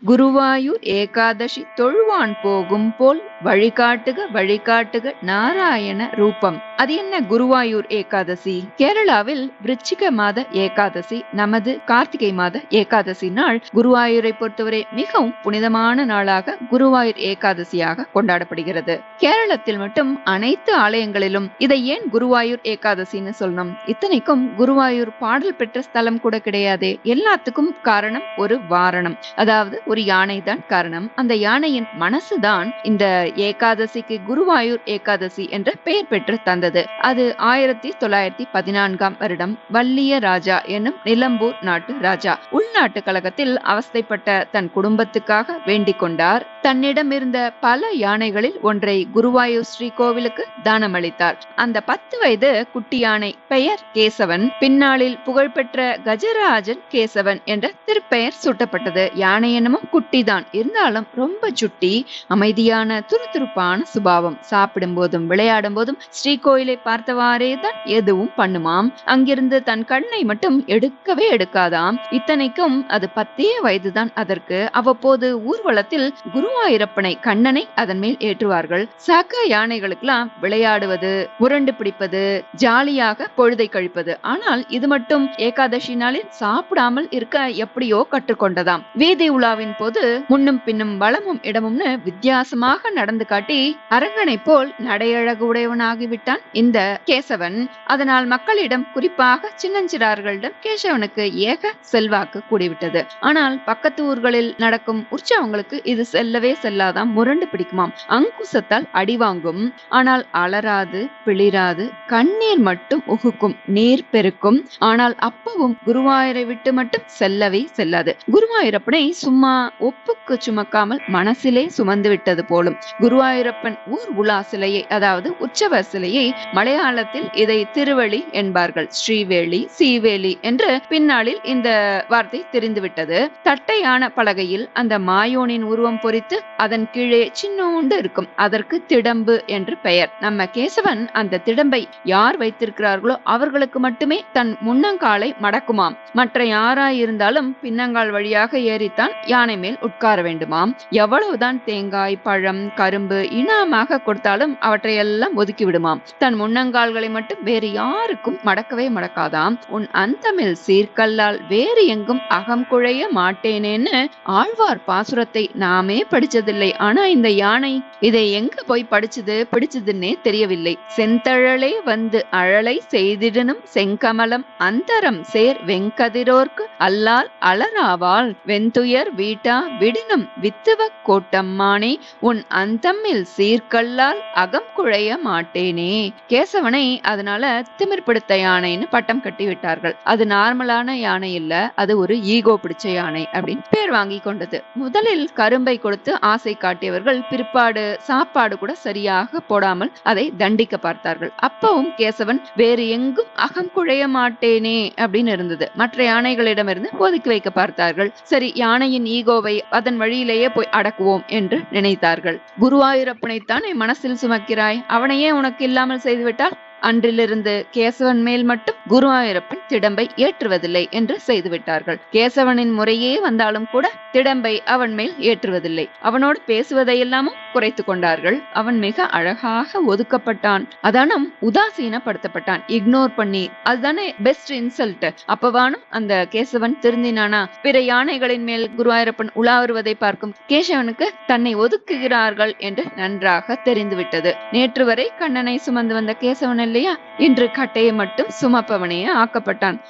குருவாயூர் ஏகாதசி தொழுவான் போகும் போல் வழிகாட்டுக வழிகாட்டுக நாராயண ரூபம். அது என்ன குருவாயூர் ஏகாதசி? கேரளாவில் விருச்சிக மாத ஏகாதசி, நமது கார்த்திகை மாத ஏகாதசி நாள் குருவாயூரை பொறுத்தவரை மிகவும் புனிதமான நாளாக குருவாயூர் ஏகாதசியாக கொண்டாடப்படுகிறது. கேரளத்தில் மட்டும் அனைத்து ஆலயங்களிலும் இதை ஏன் குருவாயூர் ஏகாதசின்னு சொல்லணும்? இத்தனைக்கும் குருவாயூர் பாடல் பெற்ற ஸ்தலம் கூட கிடையாதே. எல்லாத்துக்கும் காரணம் ஒரு வாரணம், அதாவது ஒரு யானை தான் காரணம். அந்த யானையின் மனசுதான் இந்த ஏகாதசிக்கு குருவாயூர் ஏகாதசி என்ற பெயர் பெற்று தந்தது. அது 1914 வருடம் வல்லிய ராஜா என்னும் நிலம்பூர் நாட்டு ராஜா உள்நாட்டு கழகத்தில் அவஸ்தைப்பட்ட தன் குடும்பத்துக்காக வேண்டிக் கொண்டார். தன்னிடம் இருந்த பல யானைகளில் ஒன்றை குருவாயூர் ஸ்ரீ கோவிலுக்கு தானம் அளித்தார். அந்த 10 வயது குட்டி யானை பெயர் கேசவன். பின்னாளில் புகழ்பெற்ற கஜராஜன் கேசவன் என்ற திருப்பெயர் சூட்டப்பட்டது. யானை என்னமும் குட்டிதான், இருந்தாலும் ரொம்ப சுட்டி, அமைதியான துருதுருப்பான சுபாவம். சாப்பிடும் போதும் விளையாடும் போதும் ஸ்ரீகோயிலை பார்த்தவாறே தான் எதுவும் பண்ணுமாம். அங்கிருந்து தன் கண்ணை மட்டும் எடுக்கவே எடுக்காதாம். இத்தனைக்கும் அது 10 வயதுதான் அதற்கு. அவ்வப்போது ஊர்வலத்தில் குருவாயூரப்பனை கண்ணனை அதன் மேல் ஏற்றுவார்கள். சக யானைகளுக்கெல்லாம் விளையாடுவது, உருண்டு பிடிப்பது, ஜாலியாக பொழுதை கழிப்பது. ஆனால் இது மட்டும் ஏகாதசி நாளில் சாப்பிடாமல் இருக்க எப்படியோ கற்றுக்கொண்டதாம். வீதி உலாவின் போது முன்னும் பின்னும் வளமும் இடமும்னு வித்தியாசமாக நடந்து காட்டி அரங்கனை போல் நடையழகு உடையவனாகிவிட்டான் இந்த கேசவன். அதனால் மக்களிடம், குறிப்பாக சின்னஞ்சிறார்களிடம் கேசவனுக்கு ஏக செல்வாக்கு கூடிவிட்டது. ஆனால் பக்கத்து ஊர்களில் நடக்கும் உற்சவங்களுக்கு இது செல்லவே செல்லாதாம். முரண்டு பிடிக்குமாம், அங்குசத்தால் அடிவாங்கும். ஆனால் அலராது, பிளிராது, கண்ணீர் மட்டும் உகுக்கும், நீர் பெருக்கும். ஆனால் அப்பவும் குருவாயூரை விட்டு மட்டும் செல்லவே செல்லாது. குருவாயூரப்பனை சும்மா ஒப்புக்கு சுமக்காமல் மனசிலே சுமந்து விட்டது போலும். குருவாயூரப்பன் ஊர் உலா சிலையை, அதாவது உற்சவர் சிலையை, மலையாளத்தில் இதை திருவழி என்பார்கள். ஸ்ரீவேலி, சீவேலி என்று பின்னாளில் இந்த வார்த்தை தெரிந்துவிட்டது. தட்டையான பலகையில் அந்த மாயோனின் உருவம் பொறித்து அதன் கீழே சின்னோண்டு இருக்கும். அதற்கு திடம்பு என்று பெயர். நம்ம கேசவன் அந்த திடம்பை யார் வைத்திருக்கிறார்களோ அவர்களுக்கு மட்டுமே தன் முன்னங்காலை மடக்குமாம். மற்ற யாராயிருந்தாலும் பின்னங்கால் வழியாக ஏறித்தான் யானை மேல் உட்கார வேண்டுமாம். எவ்வளவுதான் தேங்காய், பழம், கரும்பு இனாமாக கொடுத்தாலும் அவற்றையெல்லாம் ஒதுக்கி விடுமாம். தன் முன்னங்கால்களை மட்டும் வேறு யாருக்கும் மடக்கவே மடக்காதாம். உன் அந்தமில் சீர்கல்லால் வேறு எங்கும் அகம் குழைய மாட்டேனேன்னு ஆழ்வார் பாசுரத்தை நாமே படிச்சதில்லை. ஆனா இந்த யானை இதை எங்க போய் பிடிச்சதுன்னே தெரியவில்லை. செந்தழலே வந்து அழலை செய்திடனும் செங்கமலம் அந்தரம் சேர் வெங்கதிரோர்க்கு அல்லால் அலராவால் வெந்துயர் வீட்டா விடினும் வித்துவ கோட்டம்மானே உன் அந்தமில் சீர்கல்லால் அகம் குழைய மாட்டேனே. கேசவனை அதனால திமிர்பிடித்த யானைன்னு பட்டம் கட்டி விட்டார்கள். அது நார்மலான யானை இல்ல, அது ஒரு ஈகோ பிடிச்ச யானை அப்படின்னு பேர் வாங்கி கொண்டது. முதலில் கரும்பை கொடுத்து ஆசை காட்டியவர்கள் பிற்பாடு சாப்பாடு கூட சரியாக போடாமல் அதை தண்டிக்க பார்த்தார்கள். அப்பவும் கேசவன் வேறு எங்கும் அகம் குழைய மாட்டேனே அப்படின்னு இருந்தது. மற்ற யானைகளிடமிருந்து ஒதுக்கி வைக்க பார்த்தார்கள். சரி, யானையின் ஈகோவை அதன் வழியிலேயே போய் அடக்குவோம் என்று நினைத்தார்கள். குருவாயூரப்பனைத்தானே மனசில் சுமக்கிறாய், அவனையே உனக்கு இல்லாமல் செய்துவிட்டால் அன்றிலிருந்து கேசவன் மேல் மட்டும் குருவாயூரப்பன் திடம்பை ஏற்றுவதில்லை என்று செய்துவிட்டார்கள். கேசவனின் முறையே வந்தாலும் கூட திடம்பை அவன் மேல் ஏற்றுவதில்லை. அவனோடு பேசுவதையெல்லாமும் குறைத்து கொண்டார்கள். அவன் மிக அழகாக ஒதுக்கப்பட்டான். அதானும் உதாசீனப்படுத்தப்பட்டான், இக்னோர் பண்ணி. அதுதானே பெஸ்ட் இன்சல்ட். அப்பவானும் அந்த கேசவன் திருந்தினானா? பிற யானைகளின் மேல் குருவாயூரப்பன் உலாவுவதை பார்க்கும் கேசவனுக்கு தன்னை ஒதுக்குகிறார்கள் என்று நன்றாக தெரிந்துவிட்டது. நேற்று வரை கண்ணனை சுமந்து வந்த கேசவன் இல்லையா, இன்று கட்டையை மட்டும் சுமப்பவனே ஆக்கப்பட்டான்.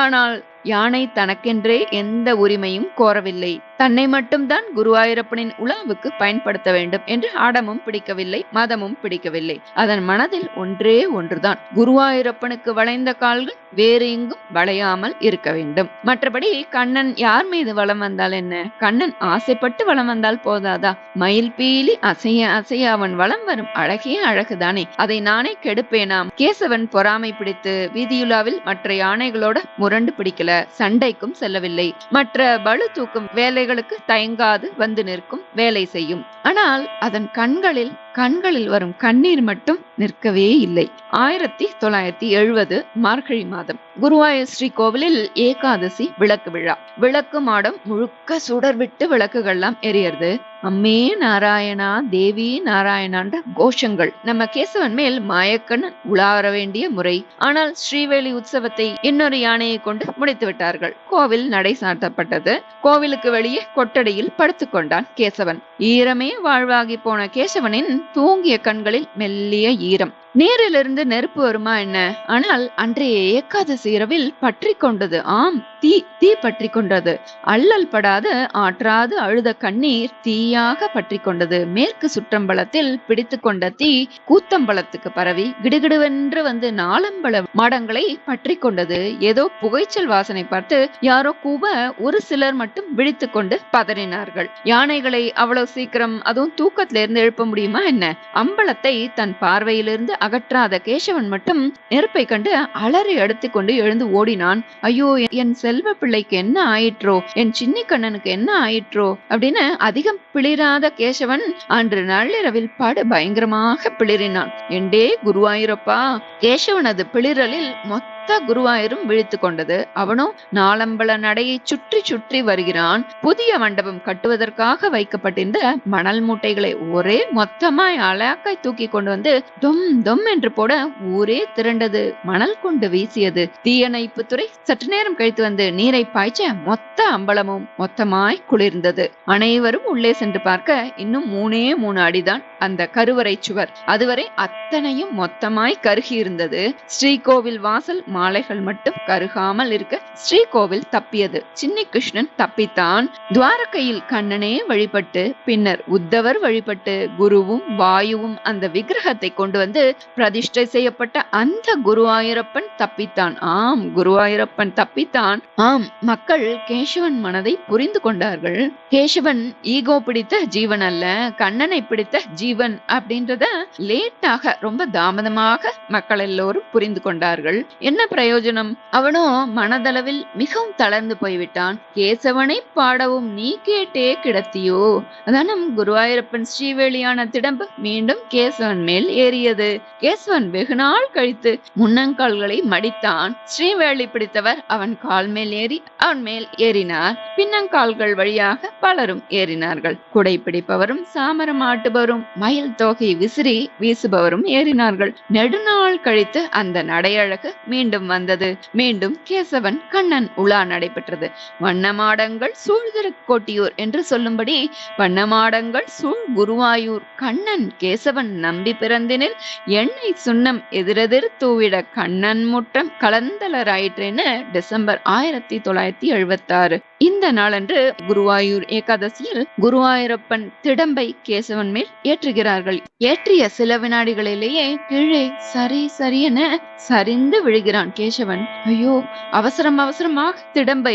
ஆனால் யானை தனக்கென்றே எந்த உரிமையும் கோரவில்லை. தன்னை மட்டும்தான் குருவாயூரப்பனின் உலாவுக்கு பயன்படுத்த வேண்டும் என்று ஆடமும் பிடிக்கவில்லை, மதமும் பிடிக்கவில்லை. அதன் மனதில் ஒன்றே ஒன்றுதான், குருவாயூரப்பனுக்கு வளைந்த கால்கள் வேறு எங்கும் வளையாமல் இருக்க வேண்டும். மற்றபடி கண்ணன் யார் மீது வலம் வந்தால் என்ன? கண்ணன் ஆசைப்பட்டு வலம் வந்தால் போதாதா? மயில் பீலி அசைய அசைய அவன் வலம் வரும் அழகே அழகுதானே, அதை நானே கெடுப்பேனாம். கேசவன் பொறாமை பிடித்து வீதியுலாவில் மற்ற யானைகளோட முரண்டு பிடிக்கல, சண்டைக்கும் செல்லவில்லை. மற்ற பளு தூக்கும் வேலைகளுக்கு தயங்காது வந்து நிற்கும், வேலை செய்யும். ஆனால் அதன் கண்களில் கண்களில் வரும் கண்ணீர் மட்டும் நிற்கவே இல்லை. 1970 மார்கழி மாதம் குருவாயூர் ஸ்ரீ கோவிலில் ஏகாதசி விளக்கு விழா. விளக்கு மாடம் முழுக்க சுடர் விட்டு விளக்குகள்லாம் எரியறது. அம்மே நாராயணா, தேவி நாராயணான்ற கோஷங்கள். நம்ம கேசவன் மேல் மாயக்கண்ணன் உலாவர வேண்டிய முறை. ஆனால் ஸ்ரீவேலி உற்சவத்தை இன்னொரு யானையை கொண்டு முடித்து விட்டார்கள். கோவில் நடை சாத்தப்பட்டது. கோவிலுக்கு வெளியே கொட்டடியில் படுத்துக் கொண்டான் கேசவன். ஈரமே வாழ்வாகி போன கேசவனின் தூங்கிய கண்களில் மெல்லிய ஈரம். நீரிலிருந்து நெருப்பு வருமா என்ன? ஆனால் அன்றைய ஏகாதசி இரவில் பற்றி கொண்டது. ஆம், தீ பற்றி கொண்டது. அல்லல் படாத ஆற்றாது அழுத கண்ணீர் தீயாக பற்றி கொண்டது. மேற்கு சுற்றம்பலத்தில் பிடித்து கொண்ட தீ கூத்தம்பலத்துக்கு பரவி கிடுகிடுவென்று வந்து நாலம்பல மாடங்களை பற்றி கொண்டது. ஏதோ புகைச்சல் வாசனை பார்த்து யாரோ கூவ ஒரு சிலர் மட்டும் விழித்து கொண்டு பதறினார்கள். யானைகளை அவ்வளவு சீக்கிரம், அதுவும் தூக்கத்தில இருந்து எழுப்ப முடியுமா என்ன? அம்பலத்தை தன் பார்வையிலிருந்து அகற்றாத கேசவன் மட்டும் நெருப்பை கண்டு அலறி அடித்துக் கொண்டு எழுந்து ஓடினான். ஐயோ, என் செல்வ பிள்ளைக்கு என்ன ஆயிற்றோ, என் சின்ன கண்ணனுக்கு என்ன ஆயிற்றோ அப்படின்னு அதிகம் பிளிராத கேசவன் அன்று நள்ளிரவில் படு பயங்கரமாக பிளிரினான். எண்டே குருவாயூரப்பா! கேசவனது பிளிரலில் மொத்த குருவாயூரும் விழித்து கொண்டது. அவனோ நாலம்பல நடையை சுற்றி சுற்றி வருகிறான். புதிய மண்டபம் கட்டுவதற்காக வைக்கப்பட்டிருந்த மணல் மூட்டைகளை ஒரே மொத்தமாய் அலாக்காய் தூக்கி கொண்டு வந்து தொம் தொம் என்று போட ஊரே திரண்டது. மணல் கொண்டு வீசியது. தீயணைப்பு துறை சற்று நேரம் கழித்து வந்து நீரை பாய்ச்ச மொத்த அம்பலமும் மொத்தமாய் குளிர்ந்தது. அனைவரும் உள்ளே சென்று பார்க்க இன்னும் 3 அடிதான் அந்த கருவறை சுவர். அதுவரை அத்தனையும் மொத்தமாய் கருகி இருந்தது. ஸ்ரீகோவில் வாசல் மாலைகள் மட்டும் கருகாமல் இருக்க ஸ்ரீகோவில் தப்பியது. சின்ன கிருஷ்ணன் தப்பித்தான். துவாரகையில் கண்ணனே வழிபட்டு பின்னர் உத்தவர் வழிபட்டு குருவும் வாயுவும் அந்த விக்கிரகத்தை கொண்டு வந்து பிரதிஷ்டை செய்யப்பட்ட அந்த குருவாயூரப்பன் தப்பித்தான். ஆம், குருவாயூரப்பன் தப்பித்தான். ஆம், மக்கள் கேசவன் மனதை புரிந்து கொண்டார்கள். கேசவன் ஈகோ பிடித்த ஜீவன் அல்ல, கண்ணனை பிடித்த ஜீவன் அப்படின்றத லேட்டாக, ரொம்ப தாமதமாக மக்கள் எல்லோரும் புரிந்து கொண்டார்கள். என்ன பிரயோஜனம்? அவனோ மனதளவில் மிகவும் தளர்ந்து போய்விட்டான். கேசவனை பாடவும் நீ கேட்டே கிடத்தியோ. அதானும் குருவாயூரப்பன் ஸ்ரீவேலியான திடம்பு மீண்டும் கேசவன் மேல் ஏறியது. கேசவன் வெகு நாள் கழித்து முன்னங்கால்களை மடித்தான். ஸ்ரீவேலி பிடித்தவர் அவன் கால் மேல் ஏறி அவன் மேல் ஏறினார். பின்னங்கால்கள் வழியாக பலரும் ஏறினார்கள். குடை பிடிப்பவரும் சாமரம் ஆட்டுபவரும் மயில் தோகை விசிறி வீசுபவரும் ஏறினார்கள். நெடுநாள் கழித்து அந்த நடையழகு மீண்டும் வந்தது. மீண்டும் கேசவன் கண்ணன் உலா நடைபெற்றது. வண்ணமாடங்கள் சூழ்திரு கோட்டியூர் என்று சொல்லும்படி வண்ணமாடங்கள் சூழ் குருவாயூர் கண்ணன் கேசவன் நம்பி பிறந்தினில் எண்ணெய் சுண்ணம் எதிரெதிர் தூவிட கண்ணன் முற்றம் கலந்தலராயிற்றேன்னு டிசம்பர் 1976 இந்த நாளன்று குருவாயூர் ஏகாதசியில் குருவாயூரப்பன் திடம்பை கேசவன் மேல் ஏற்றுகிறார்கள். ஏற்றிய சில வினாடிகளிலேயே கீழே சரி என சரிந்து விழுகிறான் கேசவன். ஐயோ, அவசரமாக திடம்பை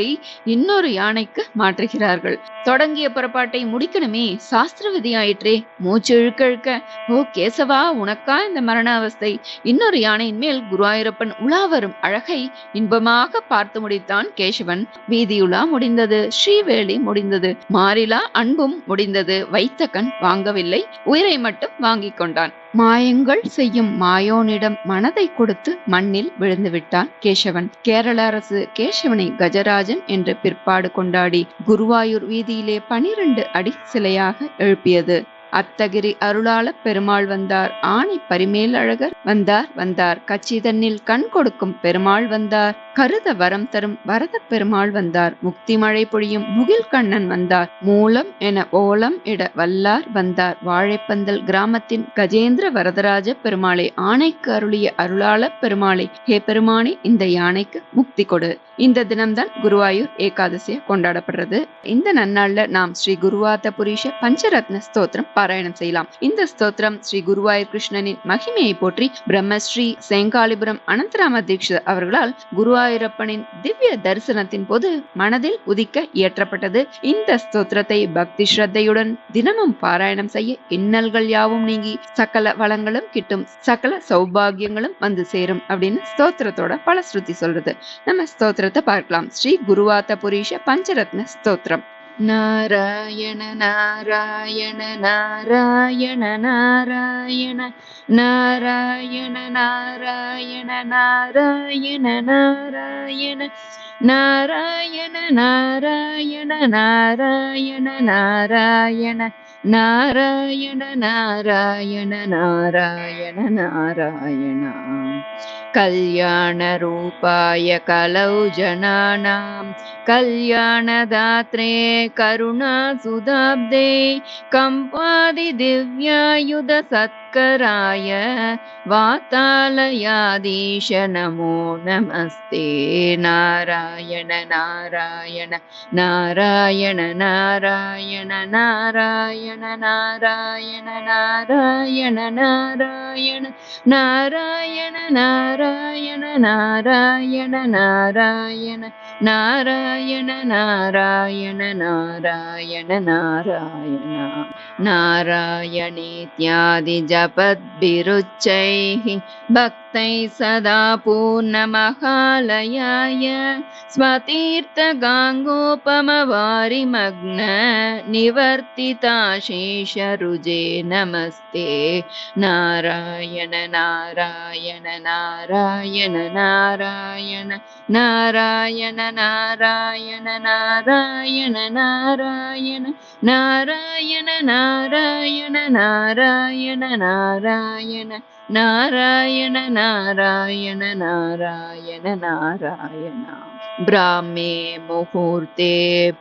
இன்னொரு யானைக்கு மாற்றுகிறார்கள். தொடங்கிய புறப்பாட்டை முடிக்கணுமே, சாஸ்திர விதி ஆயிற்றே. மூச்சு இழுக்க ஓ கேசவா, உனக்கா இந்த மரண அவஸ்தை? இன்னொரு யானையின் மேல் குருவாயூரப்பன் உலா வரும் அழகை இன்பமாக பார்த்து முடித்தான் கேசவன். வீதியுலா முடிந்தது. ஸ்ரீவேலி முடிந்தது. மாறிலா அன்பும் முடிந்தது. வைத்த கண் வாங்கவில்லை, உயிரை மட்டும் வாங்கிக் கொண்டான். மாயங்கள் செய்யும் மாயோனிடம் மனதை கொடுத்து மண்ணில் விழுந்து விட்டான் கேசவன். கேரள அரசு கேசவனை கஜராஜன் என்று பிற்பாடு கொண்டாடி குருவாயூர் வீதியிலே 12 அடி சிலையாக எழுப்பியது. அத்தகிரி அருளாள பெருமாள் வந்தார். ஆணை பரிமேல் அழகர் வந்தார். கச்சி தன்னில் கண் கொடுக்கும் பெருமாள் வந்தார். கருத வரம் தரும் வரத பெருமாள் வந்தார். முக்தி மழை பொழியும் முகில் கண்ணன் வந்தார். மூலம் என ஓலம் இட வல்லார் வந்தார். வாழைப்பந்தல் கிராமத்தின் கஜேந்திர வரதராஜ பெருமாளை ஆணைக்கு அருளிய அருளாள பெருமாளை, ஹே பெருமானே, இந்த யானைக்கு முக்தி கொடு. இந்த தினம்தான் குருவாயூர் ஏகாதசியா கொண்டாடப்படுறது. இந்த நன்னாள்ல நாம் ஸ்ரீ குருவாத புரீஷ பஞ்சரத்ன ஸ்தோத்திரம் பாராயணம் செய்யலாம். இந்த ஸ்தோத்திரம் ஸ்ரீ குருவாயூர் கிருஷ்ணனின் மகிமையை போற்றி பிரம்மஸ்ரீ சேங்காலிபுரம் அனந்தராம தீட்சிதர் அவர்களால் குருவாயூரப்பனின் திவ்ய தரிசனத்தின் போது மனதில் உதிக்க இயற்றப்பட்டது. இந்த ஸ்தோத்திரத்தை பக்தி ஸ்ரத்தையுடன் தினமும் பாராயணம் செய்ய இன்னல்கள் யாவும் நீங்கி சகல வளங்களும் கிட்டும், சகல சௌபாகியங்களும் வந்து சேரும் அப்படின்னு ஸ்தோத்திரத்தோட பல ஸ்ருதி சொல்றது. நம்ம ஸ்தோத்திரத்தை பார்க்கலாம். ஸ்ரீ குருவாத புரீஷ பஞ்சரத்ன ஸ்தோத்திரம். ನಾರಾಯಣ ನಾರಾಯಣ ನಾರಾಯಣ ನಾರಾಯಣ ನಾರಾಯಣ ನಾರಾಯಣ ನಾರಾಯಣ ನಾರಾಯಣ ನಾರಾಯಣ ನಾರಾಯಣ ನಾರಾಯಣ ನಾರಾಯಣ ನಾರಾಯಣ ನಾರಾಯಣ ನಾರಾಯಣ ನಾರಾಯಣ ಕಲ್ಯಾಣ ರೂಪಾಯ ಕಲೌ ಜನಾನಾಂ ಕಲ್ಯಾಣದಾತ್ರೆ ಕರುಣಾಸುಧಾಬ್ಧೇ ಕಂಪಾದಿ ದಿವ್ಯಾಯುಧ ಸತ್ಕರಾಯ ವಾತಾಲಯಾಧೀಶ ನಮೋ ನಮಸ್ತೆ ನಾರಾಯಣ ನಾರಾಯಣ ನಾರಾಯಣ ನಾರಾಯಣ ನಾರಾಯಣ ನಾರಾಯಣ ನಾರಾಯಣ ನಾರಾಯಣ ನಾರಾಯಣ ನಾರಾಯಣ ನಾರಾಯಣ ನಾರಾಯಣ ನಾರಾಯಣ ನಾರಾಯಣ ನಾರಾಯಣ ನಾರಾಯಣ ನಾರಾಯಣೇತ್ಯಾದಿ ಜಪದ್ಭಿರುಚ್ಚೈಃ ಭಕ್ತೈ ಸದಾ ಪೂರ್ಣಮಹಾಲಯಾಯ ಸ್ವತೀರ್ಥಗಾಂಗೋಪಮವಾರಿಮಗ್ನ ನಿವರ್ತಿತಾಶೇಷರುಜೇ ನಮಸ್ತೆ ನಾರಾಯಣ ನಾರಾಯಣ ನಾರಾಯಣ ನಾರಾಯಣ ನಾರಾಯಣ ನಾರಾಯಣ ನಾರಾಯಣ ನಾರಾಯಣ ನಾರಾಯಣ ನಾರಾಯಣ ನಾರಾಯಣ ನಾರಾಯಣ ನಾರಾಯಣ ನಾರಾಯಣ ನಾರಾಯಣ ನಾರಾಯಣ ಬ್ರಾಹ್ಮೇ ಮುಹೂರ್ತೆ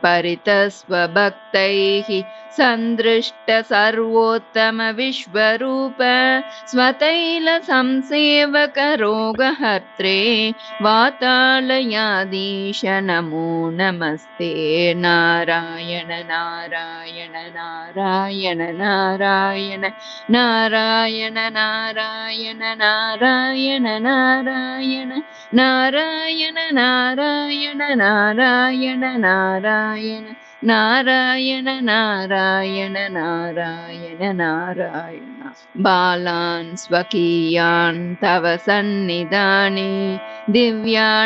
ಪರಿತಸ್ವಭಕ್ತೈಃ ಸಂದೃಷ್ಟ ಸರ್ವೋತ್ತಮ ವಿಶ್ವರೂಪ ಸ್ವತೈಲ ಸಂಸೇವಕ ರೋಗಹರ್ತ್ರೇ ವಾತಾಲಯಾಧೀಶ ನಮೋ ನಮಸ್ತೆ ನಾರಾಯಣ ನಾರಾಯಣ ನಾರಾಯಣ ನಾರಾಯಣ ನಾರಾಯಣ ನಾರಾಯಣ ನಾರಾಯಣ ನಾರಾಯಣ ನಾರಾಯಣ ನಾರಾಯಣ ನಾರಾಯಣ ನಾರಾಯಣ ನಾರಾಯಣ ನಾರಾಯಣ ನಾರಾಯಣ ನಾರಾಯಣ ಬಾಲಾನ್ ಸ್ವಕೀಯಾನ್ ತವ ಸನ್ನಿಧಾನೆ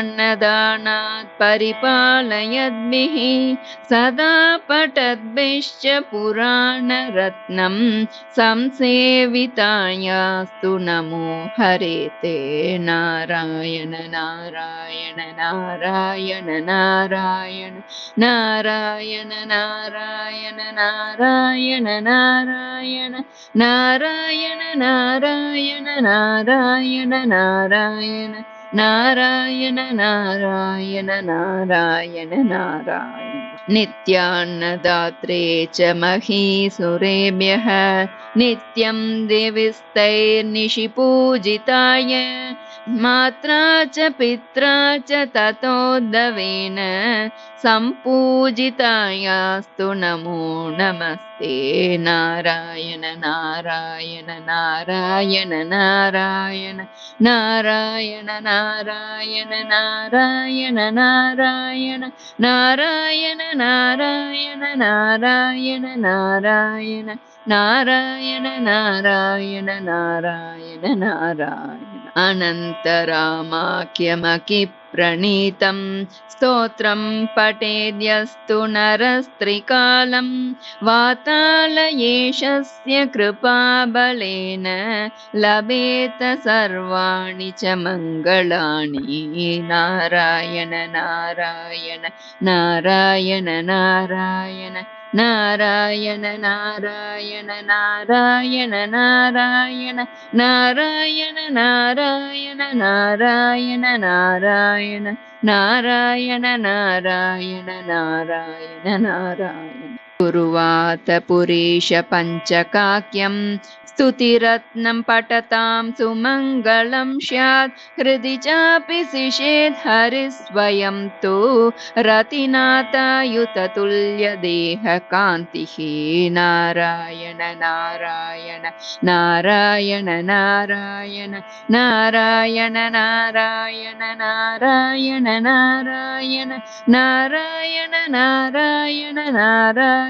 ದಿವ್ಯಾನ್ನದಾನಾತ್ ಪರಿಪಾಲಯದ್ಭಿಃ ಸದಾ ಪಠದ್ಭಿಶ್ಚ ಪುರಾಣರತ್ನಂ ಸಂಸೇವಿತಾಯಾಸ್ತು ನಮೋ ಹರೇತೆ ನಾರಾಯಣ ನಾರಾಯಣ ನಾರಾಯಣ ನಾರಾಯಣ ನಾರಾಯಣ ನಾರಾಯಣ ನಾರಾಯಣ ನಾರಾಯಣ ನಾರಾಯಣ ನಾರಾಯಣ ನಾರಾಯಣ ನಾರಾಯಣ ನಾರಾಯಣ ನಾರಾಯಣ ನಾರಾಯಣ ನಾರಾಯಣ ನಿತ್ಯಾನ್ನದಾತ್ರೇ ಚ ಮಹೀಸುರೇಭ್ಯಃ ನಿತ್ಯಂ ದೇವಿಸ್ತೈರ್ನಿಶಿ ಪೂಜಿತಾಯ ಮಾತ್ರಾ ಚ ಪಿತ್ರಾ ಚ ತತೋದ್ದವೇನ ಸಂಪೂಜಿತಾಯಾಸ್ತು ನಮೋ ನಮಸ್ತೆ ನಾರಾಯಣ ನಾರಾಯಣ ನಾರಾಯಣ ನಾರಾಯಣ ನಾರಾಯಣ ನಾರಾಯಣ ನಾರಾಯಣ ನಾರಾಯಣ ನಾರಾಯಣ ನಾರಾಯಣ ನಾರಾಯಣ ನಾರಾಯಣ ನಾರಾಯಣ ನಾರಾಯಣ ನಾರಾಯಣ ನಾರಾಯಣ ಅನಂತರಾಮಾಖ್ಯಮಕಿ ಪ್ರಣೀತಂ ಸ್ತೋತ್ರಂ ಪಠೇದ್ಯಸ್ತು ನರಸ್ತ್ರಿಕಾಲಂ ವಾತಾಲಯೇಶಸ್ಯ ಕೃಪಾಬಲೇನ ಲಭೇತ ಸರ್ವಾಣಿ ಚ ಮಂಗಳಾನಿ ನಾರಾಯಣ ನಾರಾಯಣ ನಾರಾಯಣ ನಾರಾಯಣ ನಾರಾಯಣ ನಾರಾಯಣ ನಾರಾಯಣ ನಾರಾಯಣ ನಾರಾಯಣ ನಾರಾಯಣ ನಾರಾಯಣ ನಾರಾಯಣ ನಾರಾಯಣ ನಾರಾಯಣ ನಾರಾಯಣ ನಾರಾಯಣ ಗುರುವಾತ ಪುರೀಶ ಪಂಚಕಾಕ್ಯಂ ಸ್ತುತಿರತ್ನಂ ಪಠತಾಂ ಸುಮಂಗಳಂ ಸ್ಯಾತ್ ಹೃದಿ ಚಾಪಿ ಸಿಷೇದ್ ಹರಿಸ್ವಯಂ ತು ರತಿನಾಥಾಯುತ ತುಲ್ಯ ದೇಹ ಕಾಂತಿಃ ನಾರಾಯಣ ನಾರಾಯಣ ನಾರಾಯಣ ನಾರಾಯಣ ನಾರಾಯಣ ನಾರಾಯಣ ನಾರಾಯಣ ನಾರಾಯಣ ನಾರಾಯಣ ನಾರಾಯಣ ನಾರಾಯಣ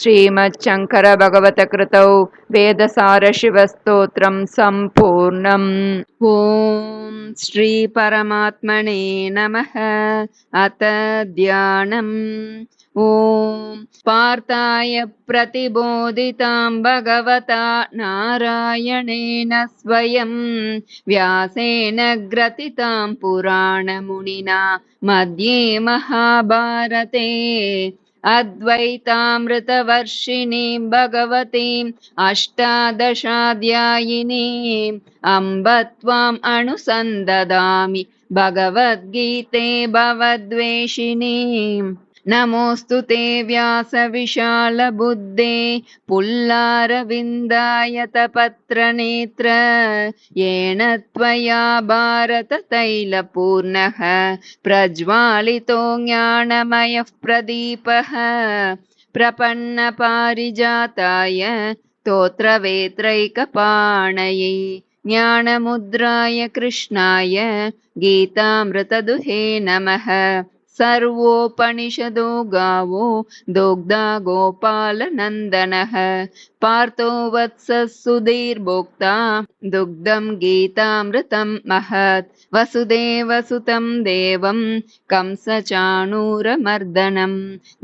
श्रीमच्छङ्करभगवतकृतौ वेदसारशिवस्तोत्रं सम्पूर्णम्। ॐ श्रीपरमात्मने नमः। अथ ध्यानम्। ॐ पार्थाय प्रतिबोधितां भगवता नारायणेन स्वयं व्यासेन ग्रथितां पुराणमुनिना मध्ये महाभारते अद्वैतामृतवर्षिणीं भगवतीम् अष्टादशाध्यायिनीम् अम्ब त्वाम् अनुसन्ददामि भगवद्गीते भवद्वेषिणीम्। नमोऽस्तु ते व्यासविशालबुद्धे पुल्लारविन्दायतपत्रनेत्र येन त्वया भारततैलपूर्णः प्रज्वालितो ज्ञानमयः प्रदीपः प्रपन्नपारिजाताय स्तोत्रवेत्रैकपाणये ज्ञानमुद्राय कृष्णाय गीतामृतदुहे नमः। सर्वोपनिषदो गावो दोग्धा गोपालनन्दनः पार्थो वत्सः सुधीर्भोक्ता दुग्धं गीतामृतं महत् वसुदेवसुतं देवं कंसचाणूरमर्दनं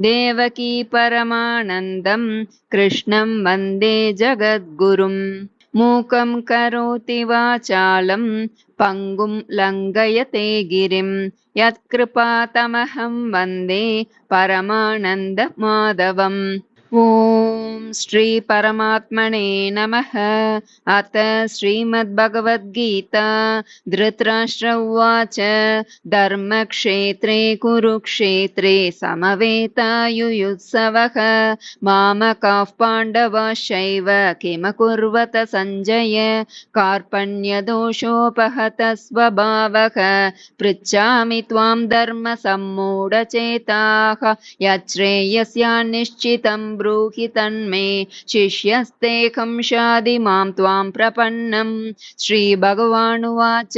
देवकी परमानन्दं कृष्णं वन्दे जगद्गुरुम्। मूकं करोति वाचालं पङ्गुं लङ्घयते गिरिं यत्कृपातमहं वन्दे परमानन्दमाधवम्। ॐ श्रीपरमात्मने नमः। अथ श्रीमद्भगवद्गीता। धृतराष्ट्र उवाच धर्मक्षेत्रे कुरुक्षेत्रे समवेतायुयुत्सवः मामकाः पाण्डवाश्चैव किमकुर्वत सञ्जय कार्पण्यदोषोपहतः स्वभावः पृच्छामि त्वां धर्मसम्मूढचेताः यच्छ्रेयस्यान्निश्चितं ब्रूहि तन्मे शिष्यस्तेऽहं शाधि मां त्वां प्रपन्नम्। श्रीभगवानुवाच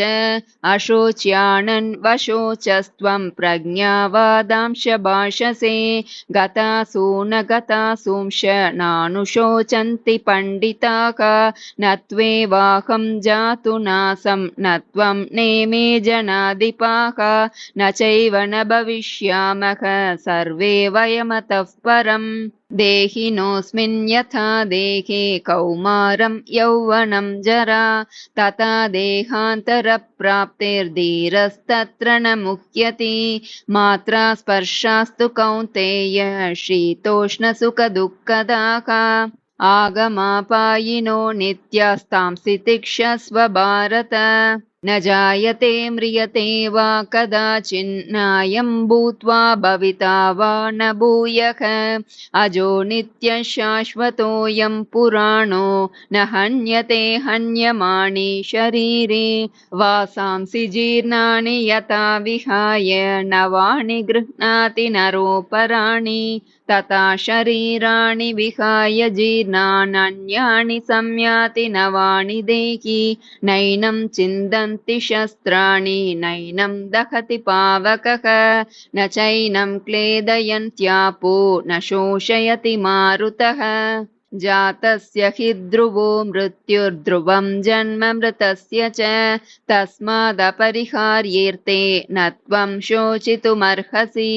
अशोच्यानन् वशोचस्त्वं प्रज्ञावादांश भाषसे गतासून गतासूंश नानुशोचन्ति पण्डिताः न त्वेवाहं जातु नासं न त्वं नेमे जनाधिपाः न चैव न भविष्यामः सर्वे वयमतः परम्। देहिनोऽस्मिन् यथा देहे कौमारं यौवनं जरा तथा देहान्तरप्राप्तिर्धीरस्तत्र न मुह्यति मात्रा स्पर्शास्तु कौन्तेय शीतोष्णसुखदुःखदाः आगमापायिनो नित्यास्तांसि तिक्षस्व भारत न जायते म्रियते वा कदाचिन्नायं भूत्वा भविता वा न भूयः अजो नित्यः शाश्वतोऽयं पुराणो न हन्यते हन्यमाने शरीरे वासांसि जीर्णानि यथा विहाय नवानि गृह्णाति नरोपराणि तथा शरीराणि विहाय जीर्णान्यानि संयाति नवानि देहि नैनं छिन्दन्ति शस्त्राणि नैनं दहति पावकः न चैनं क्लेदयन्त्यापो न शोषयति मारुतः जातस्य हि ध्रुवो मृत्युर्ध्रुवं जन्म मृतस्य च तस्मादपरिहार्येऽर्थे न त्वं शोचितुमर्हसि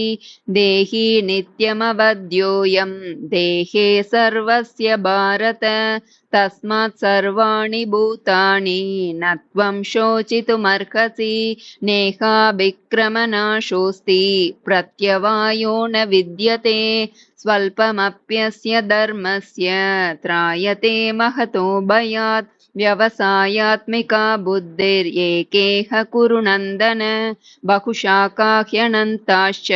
देहि नित्यमवध्योऽयं देहे सर्वस्य भारत तस्मात् सर्वाणि भूतानि न त्वं शोचितुमर्हसि नेहाभिक्रमनाशोऽस्ति प्रत्यवायो न विद्यते स्वल्पमप्यस्य धर्मस्य त्रायते महतो भयात् व्यवसायात्मिका बुद्धिर्येकेह कुरु नन्दन बहुशाखा ह्यनन्ताश्च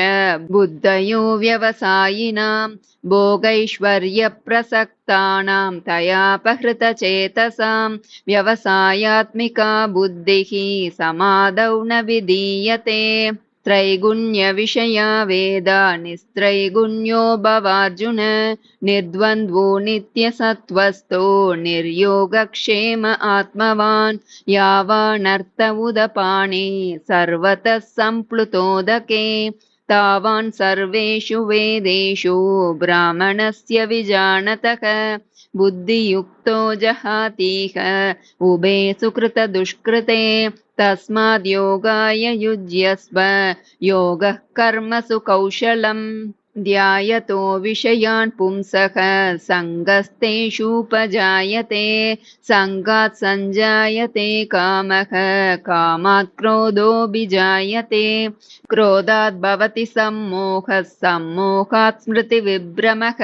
बुद्धयो व्यवसायिनां भोगैश्वर्यप्रसक्तानां तयापहृतचेतसां व्यवसायात्मिका बुद्धिः समादौ न विधीयते त्रैगुण्यविषया वेदा निस्त्रैगुण्यो भवार्जुन निर्द्वन्द्वो नित्यसत्त्वस्थो निर्योगक्षेम आत्मवान् यावानर्थ उदपाने सर्वतः सम्प्लुतोदके तावान् सर्वेषु वेदेषु ब्राह्मणस्य विजानतः बुद्धियुक्तो जहातीह उभे सुकृतदुष्कृते तस्माद् योगाय युज्यस्व योगः कर्मसु कौशलम् ध्यायतो विषयान् पुंसः सङ्गस्तेषूपजायते सङ्गात् सञ्जायते कामः कामात् क्रोधोऽभिजायते क्रोधात् भवति सम्मोहः सम्मोहात् स्मृतिविभ्रमः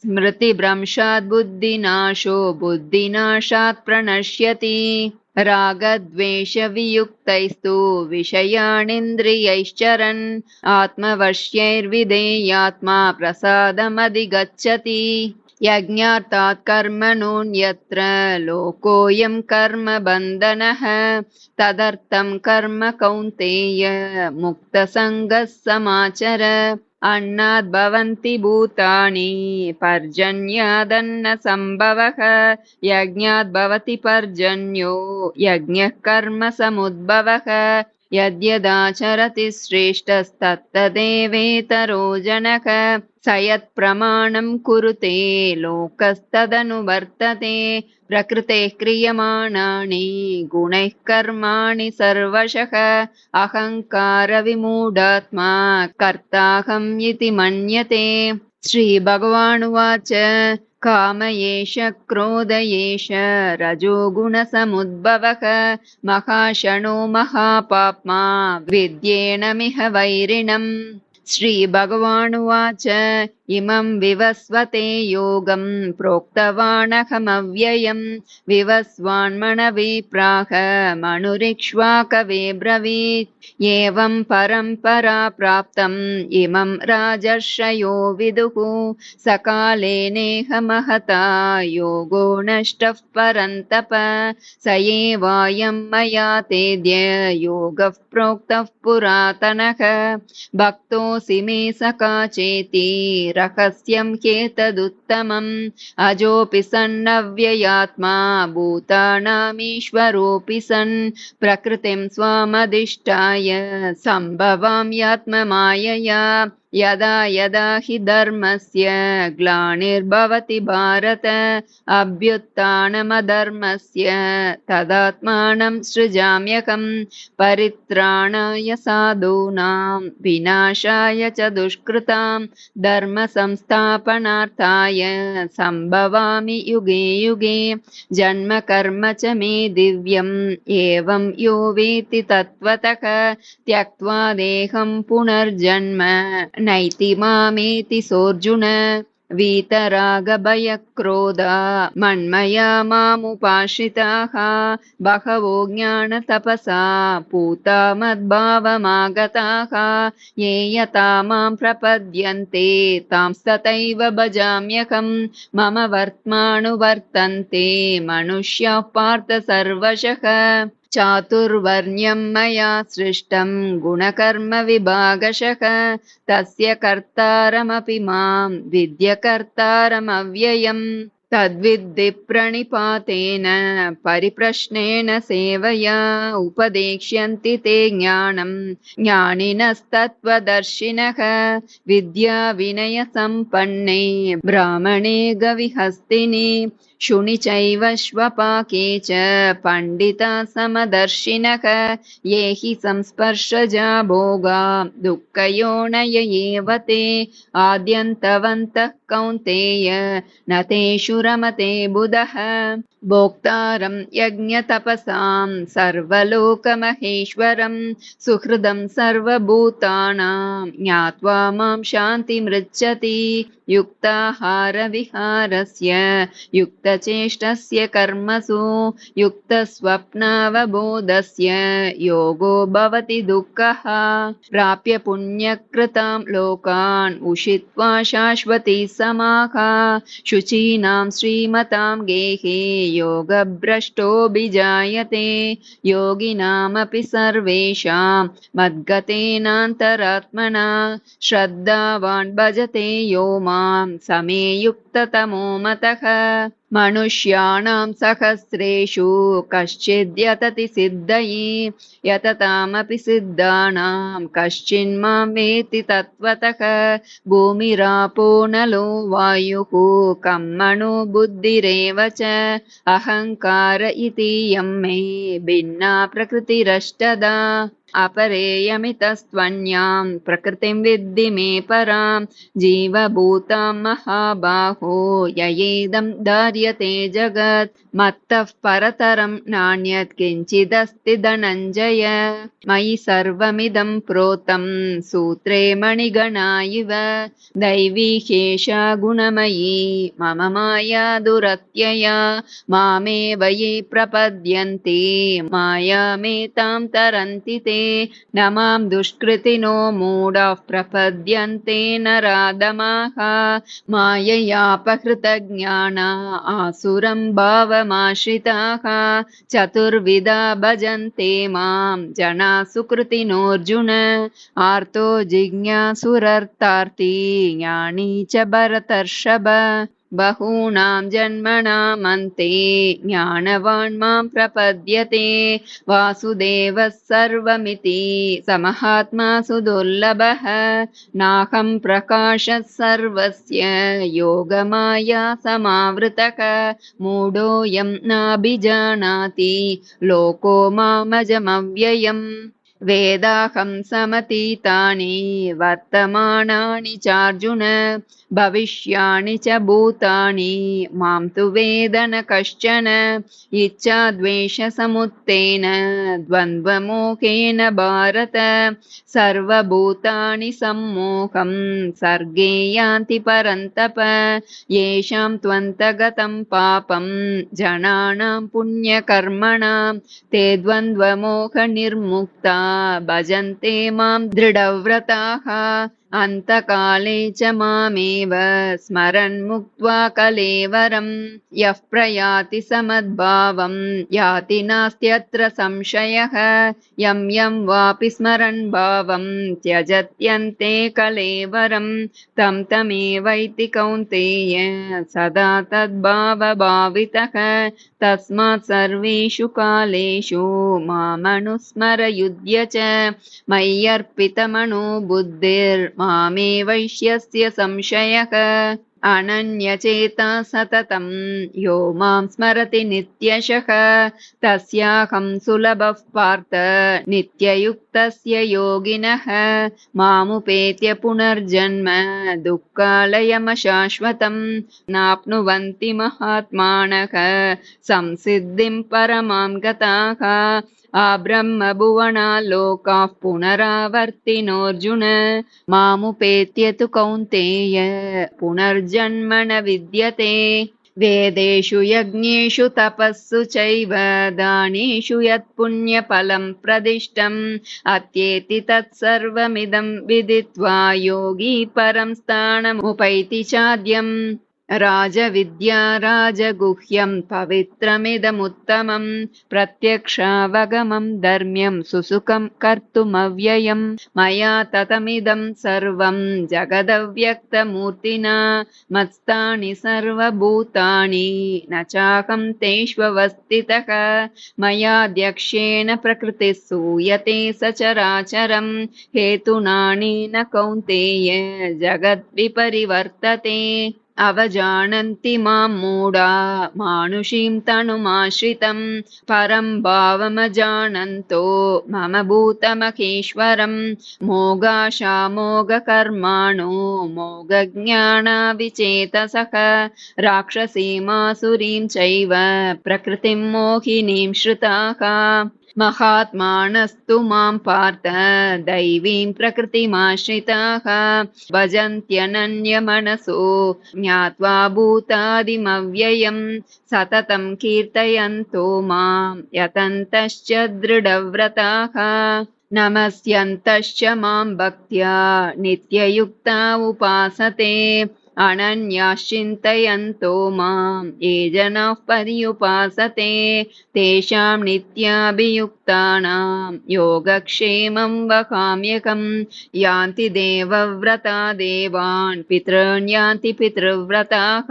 स्मृतिभ्रंशात् बुद्धिनाशो बुद्धिनाशात् प्रणश्यति रागद्वेषवियुक्तैस्तु विषयानिन्द्रियैश्चरन् आत्मवश्यैर्विधेयात्मा प्रसादमधिगच्छति यज्ञार्थात् कर्मणोऽन्यत्र लोकोऽयं कर्मबन्धनः तदर्थं कर्म कौन्तेय मुक्तसङ्गः समाचर अन्नाद् भवन्ति भूतानि पर्जन्यादन्नसम्भवः यज्ञाद् भवति पर्जन्यो यज्ञः कर्म समुद्भवः यद्यदाचरति श्रेष्ठस्तत्तदेवेतरो जनः स यत्प्रमाणं कुरुते लोकस्तदनुवर्तते प्रकृतेः क्रियमाणानि गुणैः कर्माणि सर्वशः अहङ्कारविमूढात्मा कर्ताहम् इति मन्यते। श्रीभगवानुवाच काम एष क्रोध एष रजोगुणसमुद्भवः महाशनो महापाप्मा विद्येनमिह वैरिणम्। श्रीभगवानुवाच इमं विवस्वते योगं प्रोक्तवानहमव्ययम् विवस्वान्मनवे प्राह मनुरिक्ष्वाकवे ब्रवीत् एवं परम्परा प्राप्तम् इमं राजर्षयो विदुः सकाले नेह महता योगो नष्टः परन्तप स एवायं मया तेद्य योगः प्रोक्तः पुरातनः भक्तोऽसि मे सखा चेति रहस्यं ह्येतदुत्तमम् अजोऽपि सन्नव्ययात्मा भूतानामीश्वरोऽपि सन् प्रकृतिं स्वामधिष्ठाय सम्भवाम्यात्ममायया यदा यदा हि धर्मस्य ग्लानिर्भवति भारत अभ्युत्थानमधर्मस्य तदात्मानं सृजाम्यहम् परित्राणाय साधूनां विनाशाय च दुष्कृतां धर्म संस्थापनार्थाय सम्भवामि युगे युगे जन्म कर्म च मे दिव्यम् एवं यो वेत्ति तत्त्वतः त्यक्त्वा देहं पुनर्जन्म नैति मामेति सोऽर्जुन वीतरागभयक्रोधा मन्मया मामुपाश्रिताः बहवो ज्ञानतपसा पूता मद्भावमागताः ये यथा मां प्रपद्यन्ते तांस्तथैव भजाम्यहम् मम वर्त्मानुवर्तन्ते मनुष्याः पार्थ सर्वशः चातुर्वर्ण्यं मया सृष्टं गुणकर्म विभागशः तस्य कर्तारमपि मां विद्य कर्तारमव्ययम् तद्विद्धि प्रणिपातेन परिप्रश्नेन सेवया उपदेक्ष्यन्ति ते ज्ञानं ज्ञानिनस्तत्त्वदर्शिनः विद्या विनय सम्पन्ने ब्राह्मणे गविहस्तिनि शुनि चैव श्वपाके च पंडिता समदर्शिनः ये हि संस्पर्शजा भोगा दुःखयोनय एव ते आद्यन्तवन्तः कौन्तेय न तेषु रमते बुधः भोक्तारं यज्ञतपसां सर्वलोकमहेश्वरं सुहृदं सर्वभूतानां ज्ञात्वा मां शान्तिमृच्छति युक्ताहारविहारस्य युक्तचेष्टस्य कर्मसु युक्तस्वप्नावबोधस्य योगो भवति दुःखः प्राप्य पुण्यकृतां लोकान् उषित्वा शाश्वती समाः शुचीनां श्रीमतां गेहे योगभ्रष्टोऽभिजायते योगिनामपि सर्वेषां मद्गतेनान्तरात्मना श्रद्धावान् भजते यो मां समे युक्ततमो मतः मनुष्याणां सहस्रेषु कश्चिद्यतति सिद्धये यततामपि सिद्धानां कश्चिन्मां वेत्ति तत्त्वतः भूमिरापो नलो वायुः कं मनो बुद्धिरेव च अहङ्कार इति यं मे भिन्ना प्रकृतिरष्टदा अपरेयमितस्त्वन्यां प्रकृतिं विद्धि मे परां जीवभूतां महाबाहो ययेदं धार्यते जगत् मत्तः परतरं नान्यत् किञ्चिदस्ति धनञ्जय मयि सर्वमिदं प्रोतं सूत्रे मणिगणा इव दैवी ह्येषा गुणमयी मम माया दुरत्यया मामेव ये प्रपद्यन्ते मायामेतां तरन्ति ते न मां दुष्कृतिनो मूढाः प्रपद्यन्ते नराधमाः माययापहृतज्ञाना आसुरं भावमाश्रिताः चतुर्विधा भजन्ते मां जना सुकृतिनोऽर्जुन आर्तो जिज्ञासुरर्तार्ती ज्ञानी च भरतर्षभ बहूनां जन्मनामन्ते ज्ञानवान् मां प्रपद्यते वासुदेवः सर्वमिति समहात्मा सुदुर्लभः नाहं प्रकाशः सर्वस्य योगमाया समावृतः मूढोऽयं नाभिजानाति लोको मामजमव्ययम् वेदाहं समतीतानि वर्तमानानि चार्जुन भविष्याणि च भूतानि मां तु वेद न कश्चन इच्छाद्वेषसमुत्थेन द्वन्द्वमोहेन भारत सर्वभूतानि सम्मोहं सर्गे यान्ति परन्तप येषां त्वन्तगतं पापं जनानां पुण्यकर्मणां ते द्वन्द्वमोहनिर्मुक्ता भजन्ते मां दृढव्रताः अन्तकाले च मामेव स्मरन् मुक्त्वा कलेवरं यः प्रयाति समद्भावं याति नास्त्यत्र संशयः यं यं वापि स्मरन् भावं त्यजत्यन्ते कलेवरं तं तमेवैति कौन्तेय सदा तद्भावभावितः तस्मात् सर्वेषु कालेषु मामनुस्मरयुध्य च मय्यर्पितमनो बुद्धिर्मामे वैश्यस्य संशयः अनन्यचेता सततं यो मां स्मरति नित्यशः तस्याहं सुलभः पार्थ नित्ययुक्तस्य योगिनः मामुपेत्य पुनर्जन्म दुःखालयमशाश्वतं नाप्नुवन्ति महात्मानः संसिद्धिं परमां गताः आब्रह्मभुवना लोकाः पुनरावर्तिनोऽर्जुन मामुपेत्य तु कौन्तेय पुनर्जन्म न विद्यते वेदेषु यज्ञेषु तपस्सु चैव दानेषु यत्पुण्यफलं प्रदिष्टम् अत्येति तत्सर्वमिदं विदित्वा योगी परं स्थानमुपैति चाद्यम् राजविद्या राजगुह्यं पवित्रमिदमुत्तमं प्रत्यक्षावगमं धर्म्यं सुसुखं कर्तुमव्ययं मया ततमिदं सर्वं जगदव्यक्तमूर्तिना मत्स्थानि सर्वभूतानि न चाहं तेष्वस्थितः मयाध्यक्षेण प्रकृतिः सूयते सचराचरं हेतुनानेन कौन्तेय जगद्विपरिवर्तते अवजानन्ति मां मूढा मानुषीं तनुमाश्रितं परं भावमजानन्तो मम भूतमहेश्वरं मोगाशामोगकर्माणो मोगज्ञानाविचेतसः राक्षसीमासुरीं चैव प्रकृतिं मोहिनीं श्रुताः महात्मानस्तु मां पार्थ दैवीं प्रकृतिमाश्रिताः भजन्त्यनन्यमनसो ज्ञात्वा भूतादिमव्ययं सततं कीर्तयन्तो मां यतन्तश्च दृढव्रताः नमस्यन्तश्च मां भक्त्या नित्ययुक्ता उपासते अनन्याश्चिन्तयन्तो मां ये जनाः पर्युपासते तेषां नित्याभियुक्तानां योगक्षेमं वहाम्यहम्। यान्ति देवव्रता देवान् पितॄन् यान्ति पितृव्रताः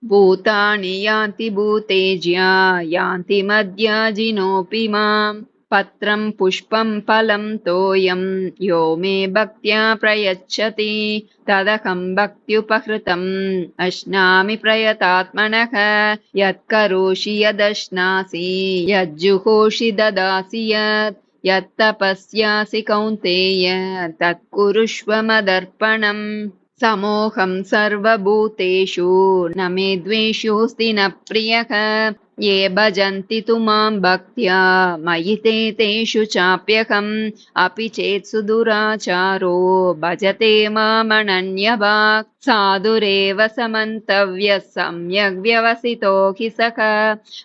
भूतानि यान्ति भूतेज्या यान्ति मद्याजिनोऽपि माम्। पत्रं पुष्पं फलं तोयं यो मे भक्त्या प्रयच्छति तदहं भक्त्युपहृतम् अश्नामि प्रयतात्मनः। यत्करोषि यदश्नासि यज्जुहोषि ददासि यत्तपस्यासि कौन्तेय तत्कुरुष्व मदर्पणम्। समोऽहं सर्वभूतेषु न मे द्वेषोऽस्ति न प्रियः। ये भजन्ति तु मां भक्त्या मयि ते तेषु चाप्यहम्। अपि चेत् सुदुराचारो भजते मामनन्यभाक् साधुरेव समन्तव्यः सम्यग् व्यवसितो हि सः।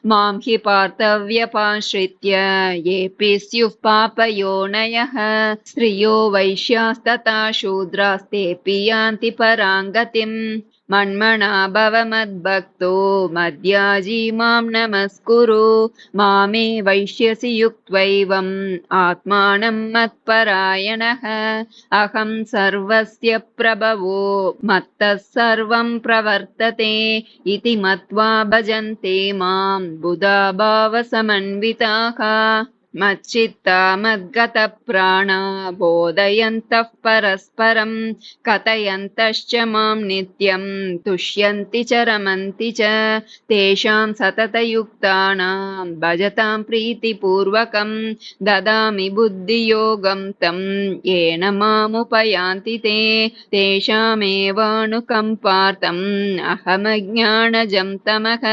मां हि पार्थव्यपाश्रित्य येऽपि स्युः पापयोनयः स्त्रियो वैश्यास्तथा शूद्रास्तेऽपि यान्ति परां गतिम्। मन्मना भव मद्भक्तो मद्याजी मां नमस्कुरु मामे वैश्यसि युक्त्वैवम् आत्मानं मत्परायणः। अहं सर्वस्य प्रभवो मत्तः सर्वं प्रवर्तते इति मत्वा भजन्ते मां बुधा भावसमन्विताः। मच्चित्ता मद्गतप्राणा बोधयन्तः परस्परं कथयन्तश्च मां नित्यं तुष्यन्ति च रमन्ति च। तेषां सततयुक्तानां भजतां प्रीतिपूर्वकं ददामि बुद्धियोगं तं येन मामुपयान्ति ते। तेषामेवानुकम्पार्थम् अहमज्ञानजं तमः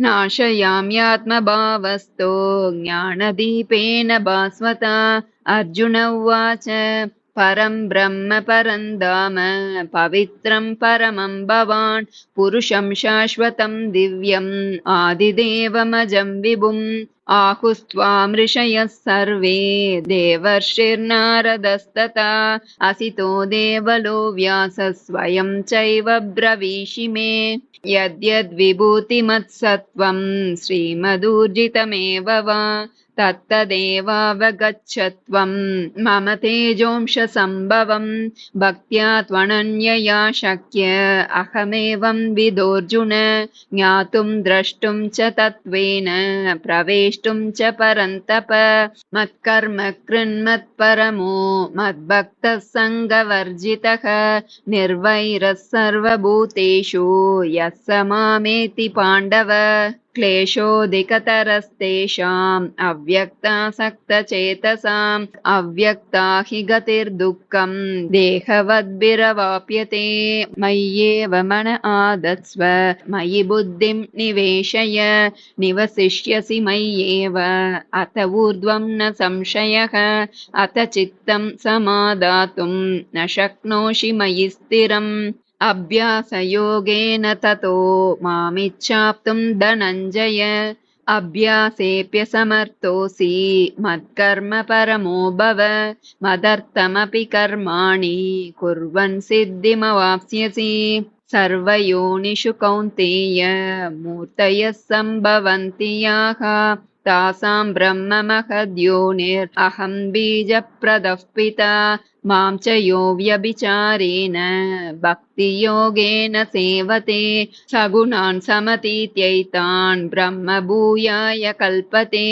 नाशयाम्यात्मभावस्थो ज्ञानदीपेन भास्वता। अर्जुन उवाच परं ब्रह्म परं धाम पवित्रं परमं भवान् पुरुषं शाश्वतं दिव्यम् आदिदेवमजं विभुम्। आहुस्त्वां ऋषयः सर्वे देवर्षिर्नारदस्तथा असितो देवलो व्यासः स्वयं चैव ब्रवीषि मे। यद्यद्विभूतिमत्सत्त्वं श्रीमदूर्जितमेव वा तत्तदेवावगच्छत्वं मम तेजोंशसम्भवम्। भक्त्या त्वनन्यया शक्य अहमेवं विदोऽर्जुन ज्ञातुं द्रष्टुं च तत्त्वेन प्रवेष्टुं च परन्तप। मत्कर्म कृन्मत्परमो मद्भक्तः सङ्गवर्जितः निर्वैरः सर्वभूतेषु यः स मामेति पाण्डव। क्लेशोऽधिकतरस्तेषाम् अव्यक्तासक्तचेतसाम् अव्यक्ता हि गतिर्दुःखम् देहवद्भिरवाप्यते। मय्येव मन आदत्स्व मयि बुद्धिं निवेशय निवसिष्यसि मय्येव अत ऊर्ध्वं न संशयः। अत चित्तं समादातुं न शक्नोषि मयि स्थिरम्। अभ्यासयोगेन ततो मामिच्छाप्तुं धनञ्जय अभ्यासेऽप्यसमर्थोऽसि मत्कर्म परमो भव। मदर्थमपि कर्माणि कुर्वन् सिद्धिमवाप्स्यसि। सर्वयोनिषु कौन्तेय मूर्तयः सम्भवन्ति याः तासां ब्रह्म महद्योनिरहं बीजप्रदः पिता। मां च यो व्यभिचारेण भक्तियोगेन सेवते सगुणान् समतीत्यैतान् ब्रह्म भूयाय कल्पते।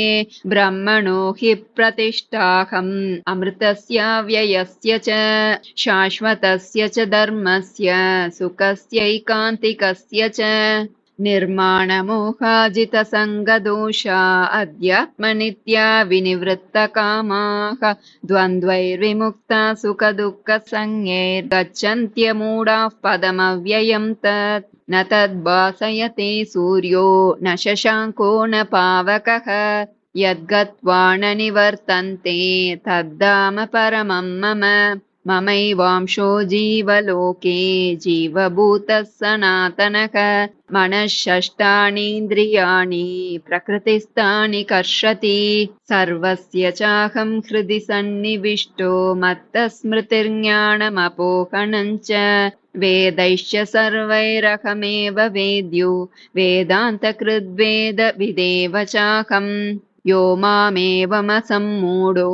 ब्रह्मणो हि प्रतिष्ठाहम् अमृतस्य व्ययस्य च शाश्वतस्य च धर्मस्य सुखस्यैकान्तिकस्य च। निर्माणमोहाजितसङ्गदोषा अध्यात्मनित्या विनिवृत्तकामाः द्वन्द्वैर्विमुक्ता सुखदुःखसंज्ञैर्गच्छन्त्यमूढाः पदमव्ययं तत्। न तद्भासयते सूर्यो न शशाङ्को न पावकः यद्गत्वा न निवर्तन्ते तद्धाम परमं मम। ममैवांशो जीवलोके जीवभूतः सनातनः। मनःषष्ठानीन्द्रियाणि प्रकृतिस्थानि कर्षति सर्वस्य चाहं हृदि सन्निविष्टो मत्तः स्मृतिर्ज्ञानमपोहनं च वेदैश्च सर्वैरहमेव वेद्यो वेदान्तकृद्वेदविदेव चाहम् यो मामेवमसम्मूढो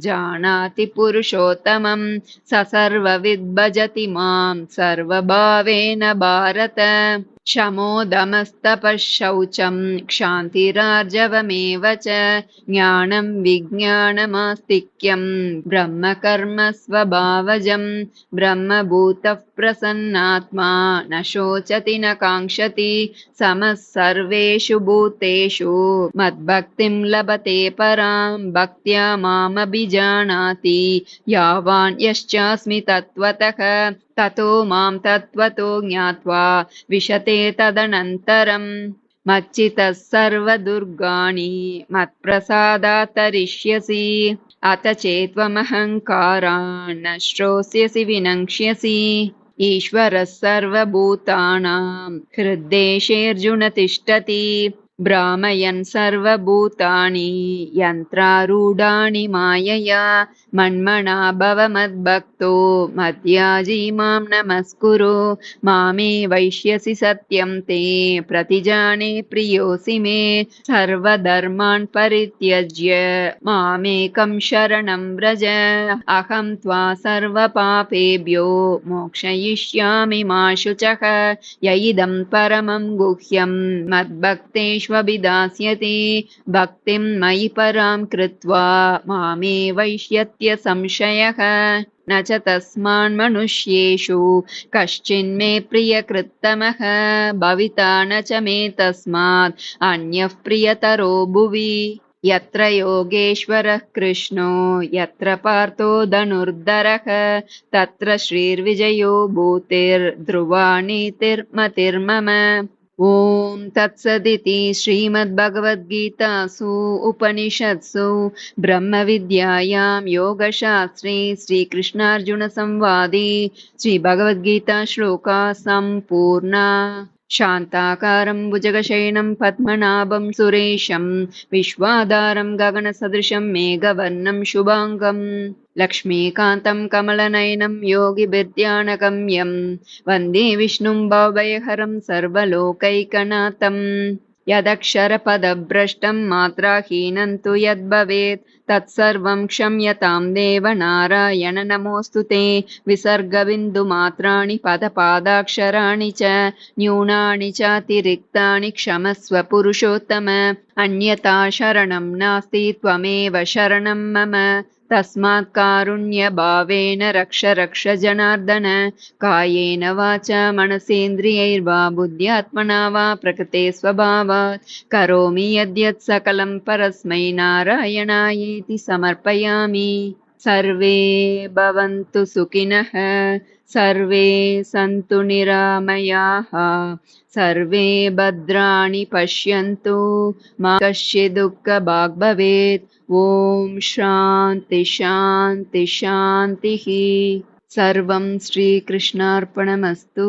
जानाति पुरुषोत्तमं स सर्वविद् भजति मां सर्वभावेन भारत शमोदमस्तपः शौचं क्षान्तिरार्जवमेव च ज्ञानं विज्ञानमास्तिक्यं ब्रह्मकर्म स्वभावजं ब्रह्मभूतः प्रसन्नात्मा न शोचति न काङ्क्षति समः सर्वेषु भूतेषु मद्भक्तिं लभते परां भक्त्या मामभिजानाति यावान् यश्चास्मि तत्त्वतः ततो मां तत्त्वतो ज्ञात्वा विशते तदनन्तरम् मच्चितः सर्वदुर्गाणि मत्प्रसादात् तरिष्यसि अथ चेत्त्वमहङ्कारान् नश्रोष्यसि विनङ्क्ष्यसि ईश्वरः सर्वभूतानां हृद्देशेऽर्जुन तिष्ठति भ्रामयन् सर्वभूतानि यन्त्रारूढानि मायया मन्मना भव मद्भक्तो मद्याजी मां नमस्कुरु मामे वैष्यसि सत्यं ते प्रतिजाने प्रियोऽसि मे सर्वधर्मान् परित्यज्य मामेकं शरणं व्रज अहं त्वा सर्वपापेभ्यो मोक्षयिष्यामि मा शुचः य इदं परमं गुह्यं मद्भक्तेष्वभिधास्यति भक्तिं मयि परां कृत्वा मामे वैष्यत्य संशयः न च तस्मान्मनुष्येषु कश्चिन्मे प्रियकृत्तमः भविता न च मे तस्मात् अन्यः प्रियतरो भुवि यत्र योगेश्वरः कृष्णो यत्र पार्थो धनुर्धरः तत्र श्रीर्विजयो भूतिर्ध्रुवा नीतिर्मतिर्मम ॐ तत्सदिति श्रीमद्भगवद्गीतासु उपनिषत्सु ब्रह्मविद्यायां योगशास्त्रे श्रीकृष्णार्जुनसंवादे श्रीभगवद्गीता श्लोका सम्पूर्णा शान्ताकारं भुजगशयनं पद्मनाभं सुरेशं विश्वाधारं गगनसदृशं मेघवर्णं शुभाङ्गं लक्ष्मीकान्तं कमलनयनं योगिभिर्ध्यानगम्यं वन्दे विष्णुं भवभयहरं सर्वलोकैकनाथम् यदक्षरपदभ्रष्टं मात्राहीनं तु यद्भवेत् तत्सर्वं क्षम्यतां देव नारायण नमोऽस्तु ते विसर्गबिन्दुमात्राणि पदपादाक्षराणि च न्यूनानि चातिरिक्तानि क्षमस्व पुरुषोत्तम अन्यथा शरणं नास्ति त्वमेव शरणं मम तस्मात् कारुण्यभावेन रक्ष रक्ष जनार्दन कायेन वाचा मनसेन्द्रियैर्वा बुद्ध्यात्मना वा प्रकृते स्वभावात् करोमि यद्यत् सकलं परस्मै नारायणायेति समर्पयामि। सर्वे भवन्तु सुखिनः सर्वे सन्तु निरामयाः सर्वे भद्राणि पश्यन्तु मा कश्चित् दुःखभाग् भवेत्। ॐ शान्ति शान्ति शान्तिः। सर्वं श्रीकृष्णार्पणमस्तु।